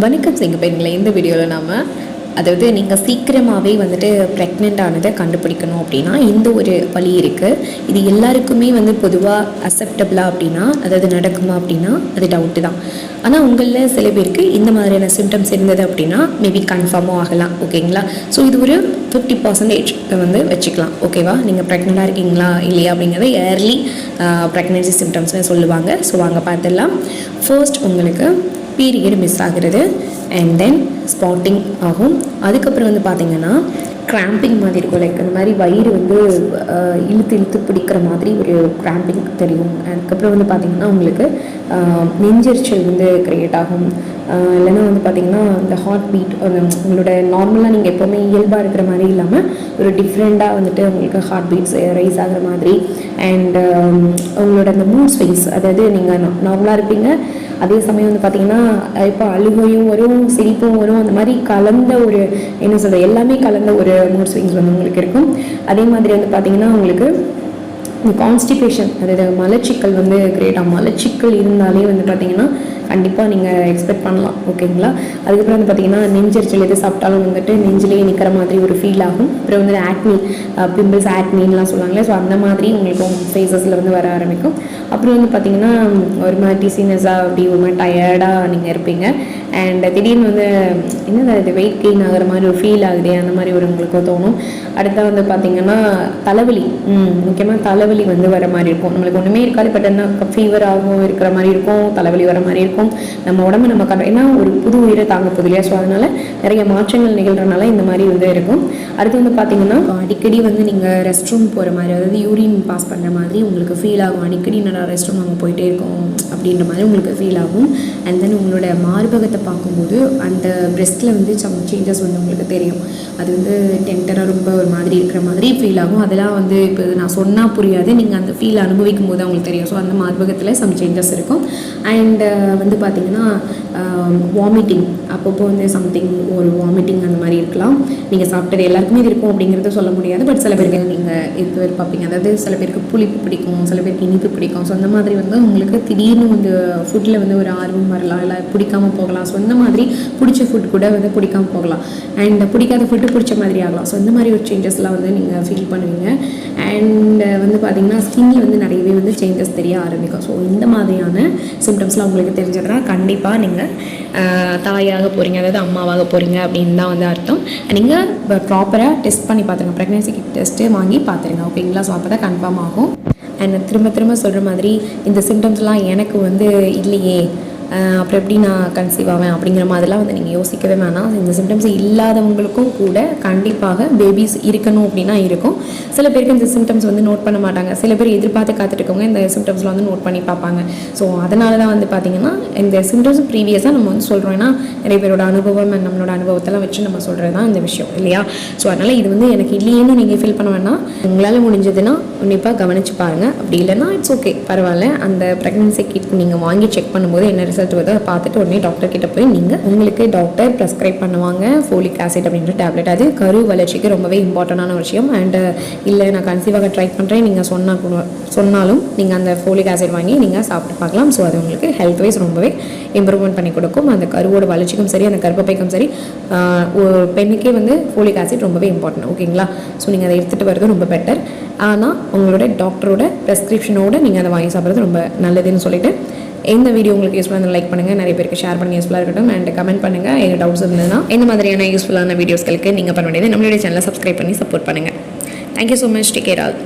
வணக்கம் சிங்கப்பெண்களை. இந்த வீடியோவில் நாம் அதாவது நீங்கள் சீக்கிரமாகவே வந்துட்டு ப்ரெக்னென்ட் ஆனதை கண்டுபிடிக்கணும் அப்படின்னா இந்த ஒரு வழி இருக்குது. இது எல்லாருக்குமே பொதுவாக அக்செப்டபிளாக அப்படின்னா அதாவது நடக்குமா அப்படின்னா அது டவுட்டு தான். ஆனால் உங்களில் சில பேருக்கு இந்த மாதிரியான சிம்டம்ஸ் இருந்தது அப்படின்னா மேபி கன்ஃபார்மும் ஆகலாம். ஓகேங்களா? ஸோ இது ஒரு 50% வச்சுக்கலாம். ஓகேவா? நீங்கள் ப்ரெக்னெண்ட்டாக இருக்கீங்களா இல்லையா அப்படிங்கிறத ஏர்லி ப்ரெக்னென்சி சிம்டம்ஸ்னு சொல்லுவாங்க. ஸோ வாங்க பார்த்துடலாம். ஃபர்ஸ்ட் உங்களுக்கு பீரியட் மிஸ் ஆகிறது அண்ட் தென் ஸ்பாட்டிங் ஆகும். அதுக்கப்புறம் பார்த்திங்கன்னா கிராம்பிங் மாதிரி இருக்கும். லைக் அந்த மாதிரி வயிறு இழுத்து பிடிக்கிற மாதிரி ஒரு கிராம்பிங் தெரியும். அதுக்கப்புறம் பார்த்திங்கன்னா உங்களுக்கு நெஞ்செரிச்சல் க்ரியேட் ஆகும். இல்லைன்னா பார்த்திங்கன்னா இந்த ஹார்ட் பீட் உங்களோட நார்மலாக நீங்கள் எப்போவுமே இயல்பாக இருக்கிற மாதிரி இல்லாமல் ஒரு டிஃப்ரெண்ட்டாக உங்களுக்கு ஹார்ட் பீட்ஸ் ரைஸ் ஆகிற மாதிரி. அண்ட் உங்களோட அந்த மூட் ஸ்விங்ஸ், அதாவது நீங்கள் நார்மலாக இருப்பீங்க, அதே சமயம் பார்த்திங்கன்னா இப்போ அழுகையும் வரும், சிரிப்பும் வரும், அந்த மாதிரி கலந்த ஒரு என்ன சொல்கிறது எல்லாமே கலந்த ஒரு மூட் ஸ்விங்ஸ் உங்களுக்கு இருக்கும். அதே மாதிரி பார்த்திங்கன்னா உங்களுக்கு இந்த கான்ஸ்டிபேஷன், அதாவது மலச்சிக்கல் கிரியேட் ஆகும். மலச்சிக்கல் இருந்தாலே பார்த்திங்கன்னா கண்டிப்பாக நீங்கள் எக்ஸ்பெக்ட் பண்ணலாம். ஓகேங்களா? அதுக்கப்புறம் பார்த்திங்கன்னா நெஞ்சரிச்சல் எது சாப்பிட்டாலும் நெஞ்சிலேயே நிற்கிற மாதிரி ஒரு ஃபீல் ஆகும். அப்புறம் ஆக்னி, பிம்பிள்ஸ், ஆக்னின்லாம் சொல்லுவாங்களே, ஸோ அந்த மாதிரி உங்களுக்கு ஃபேஸஸில் வர ஆரம்பிக்கும். அப்புறம் பார்த்திங்கன்னா ஒரு மாதிரி டிசினஸாக அப்படி ஒரு மாதிரி டயர்டாக நீங்கள் இருப்பீங்க. அண்ட் திடீர்னு என்னது இது வெயிட் கெயின் ஆகிற மாதிரி ஒரு ஃபீல் ஆகுது, அந்த மாதிரி உங்களுக்கு தோணும். அடுத்த பார்த்திங்கன்னா தலைவலி, முக்கியமாக தலைவலி வர மாதிரி இருக்கும். நம்மளுக்கு ஒன்றுமே இருக்காது, பட் என்ன ஃபீவர் ஆகும் இருக்கிற மாதிரி இருக்கும், தலைவலி வர மாதிரி இருக்கும். நம்ம உடம்பு நம்ம ஏன்னா ஒரு புது உயிரை தாங்க போகுது இல்லையா? ஸோ அதனால் நிறைய மாற்றங்கள் நிகழ்கிறனால இந்த மாதிரி இருக்கும். அடுத்து பார்த்திங்கன்னா அடிக்கடி நீங்கள் ரெஸ்ட் ரூம் போகிற மாதிரி, அதாவது யூரின் பாஸ் பண்ணுற மாதிரி உங்களுக்கு ஃபீல் ஆகும். அடிக்கடி நான் ரெஸ்ட் ரூம் அங்கே போயிட்டே இருக்கோம் அப்படின்ற மாதிரி உங்களுக்கு ஃபீல் ஆகும். அண்ட் தென் உங்களோட மார்பகத்தை பார்க்கும்போது அந்த பிரெஸ்ட்டில் சம் சேஞ்சஸ் உங்களுக்கு தெரியும். அது டென்டராக ரொம்ப ஒரு மாதிரி இருக்கிற மாதிரி ஃபீல் ஆகும். அதெல்லாம் இப்போ நான் சொன்னால் புரியாது, நீங்கள் அந்த ஃபீல் அனுபவிக்கும் போது அவங்களுக்கு தெரியும். ஸோ அந்த மார்பகத்தில் சம் சேஞ்சஸ் இருக்கும். அண்ட் பார்த்திங்கன்னா வாமிட்டிங், அப்பப்போ சம்திங் ஒரு வாமிட்டிங் அந்த மாதிரி இருக்கலாம். நீங்கள் சாப்பிட்டது எல்லாருக்குமே இது இருக்கும் அப்படிங்கிறத சொல்ல முடியாது, பட் சில பேருக்கு நீங்கள் இது பார்ப்பீங்க. அதாவது சில பேருக்கு புளிப்பு பிடிக்கும், சில பேருக்கு இனிப்பு பிடிக்கும். ஸோ அந்த மாதிரி உங்களுக்கு திடீர்னு ஃபுட்டில் ஒரு ஆர்வம் வரலாம், இல்லை பிடிக்காமல் போகலாம். ஸோ இந்த மாதிரி பிடிச்ச ஃபுட் கூட பிடிக்காமல் போகலாம். அண்ட் பிடிக்காத ஃபுட்டு பிடிச்ச மாதிரி ஆகலாம். ஸோ இந்த மாதிரி ஒரு சேஞ்சஸ்லாம் நீங்கள் ஃபீல் பண்ணுவீங்க. அண்ட் பார்த்திங்கன்னா ஸ்கின்னில் நிறையவே சேஞ்சஸ் தெரிய ஆரம்பிக்கும். ஸோ இந்த மாதிரியான சிம்டம்ஸ்லாம் உங்களுக்கு தெரிஞ்சிடுறா கண்டிப்பாக நீங்கள் தாயாக போகிறீங்க, அதாவது அம்மாவாக போகிறீங்க அப்படின்னு தான் அர்த்தம். நீங்கள் ப்ராப்பராக டெஸ்ட் பண்ணி பார்த்துருங்க, ப்ரெக்னன்சி டெஸ்ட்டு வாங்கி பார்த்துருங்க. ஓகேங்களா? ஸோ அப்போ தான் கன்ஃபார்ம் ஆகும். அண்ட் திரும்ப சொல்கிற மாதிரி இந்த சிம்டம்ஸ்லாம் எனக்கு இல்லையே, அப்புறம் எப்படி நான் கன்சீவ் ஆவேன் அப்படிங்கிற மாதிரிலாம் நீங்கள் யோசிக்கவே வேணாம். இந்த சிம்டம்ஸ் இல்லாதவங்களுக்கும் கூட கண்டிப்பாக பேபிஸ் இருக்கணும் அப்படின்னா இருக்கும். சில பேருக்கு இந்த சிம்டம்ஸ் நோட் பண்ண மாட்டாங்க. சில பேர் எதிர்பார்த்து காத்துட்ருக்கவங்க இந்த சிம்டம்ஸ்லாம் நோட் பண்ணி பார்ப்பாங்க. ஸோ அதனால தான் பார்த்திங்கன்னா இந்த சிம்டம்ஸ் ப்ரீவியஸாக நம்ம சொல்கிறோம். ஏன்னா நிறைய பேரோட அனுபவம் நம்மளோட அனுபவத்தெல்லாம் வச்சு நம்ம சொல்கிறது தான் இந்த விஷயம் இல்லையா? ஸோ அதனால் இது எனக்கு இல்லையேன்னு நீங்கள் ஃபீல் பண்ண வேணாம். உங்களால் முடிஞ்சதுன்னா கண்டிப்பாக கவனித்து பாருங்கள். அப்படி இல்லைன்னா இட்ஸ் ஓகே, பரவாயில்ல. அந்த ப்ரெக்னன்சி கிட் நீங்கள் வாங்கி செக் பண்ணும்போது என்ன ரிசல்ட் வருது பார்த்துட்டு உடனே டாக்டர் கிட்ட போய் உங்களுக்கு டாக்டர் ப்ரெஸ்கிரைப் பண்ணுவாங்க ஃபோலிக் ஆசிட் அப்படின்ற டேப்லெட். அது கரு வளர்ச்சிக்கு ரொம்பவே இம்பார்ட்டண்டான விஷயம். அண்ட் இல்லை நான் கன்சீவாக ட்ரை பண்ணுறேன் நீங்கள் சொன்னாலும் நீங்கள் அந்த ஃபோலிக் ஆசிட் வாங்கி நீங்கள் சாப்பிட்டு பார்க்கலாம். ஸோ அது உங்களுக்கு ஹெல்த் வைஸ் ரொம்பவே இம்ப்ரூவ்மெண்ட் பண்ணி கொடுக்கும். அந்த கருவோட வளர்ச்சிக்கும் சரி, அந்த கர்ப்பப்பைக்கும் சரி, ஒரு பெண்ணுக்கே ஃபோலிக் ஆசிட் ரொம்பவே இம்பார்ட்டன்ட். ஓகேங்களா? ஸோ நீங்கள் அதை எடுத்துகிட்டு வரது ரொம்ப பெட்டர். ஆனால் உங்களோட டாக்டரோட ப்ரெஸ்கிரிப்ஷனோடு நீங்கள் அதை வாங்கி சாப்பிட்றது ரொம்ப நல்லதுன்னு சொல்லிட்டு இந்த வீடியோ உங்களுக்கு யூஸ்ஃபுல்லாக லைக் பண்ணுங்கள், நிறைய பேருக்கு ஷேர் பண்ணி யூஸ்ஃபுல்லாக இருக்கட்டும். அண்ட் கமெண்ட் பண்ணுங்கள். எங்கள் டவுட்ஸ் இருந்ததுன்னா இந்த மாதிரியான யூஸ்ஃபுல்லான வீடியோஸ்களுக்கு நீங்கள் பண்ண வேண்டியது நம்மளுடைய சேனலை சப்ஸ்கிரைப் பண்ணி சப்போர்ட் பண்ணுங்கள். Thank you so much. Take care all.